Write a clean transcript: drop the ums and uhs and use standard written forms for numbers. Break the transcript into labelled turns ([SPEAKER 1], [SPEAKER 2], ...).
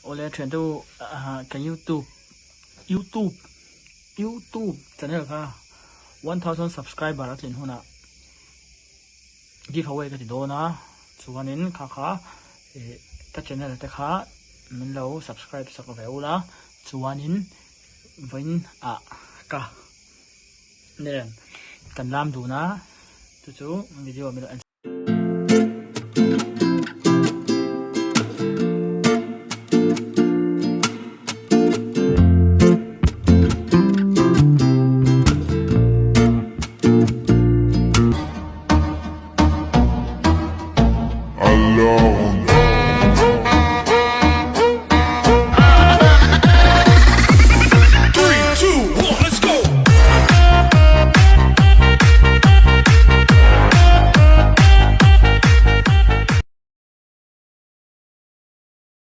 [SPEAKER 1] โอเลเทรนดูกัน YouTube จะเนี่ยค่ะ1,000 subscriber แล้วถึงหัวน่ะgiveaway ก็ติดโดนะส่วนนี้ค่ะถ้าช anel แต่ค่ะมันเรา subscribe สักเวลละส่วนนี้วันก็เนี่ยกันลามดูนะจู่ๆวิดีโอมีเรา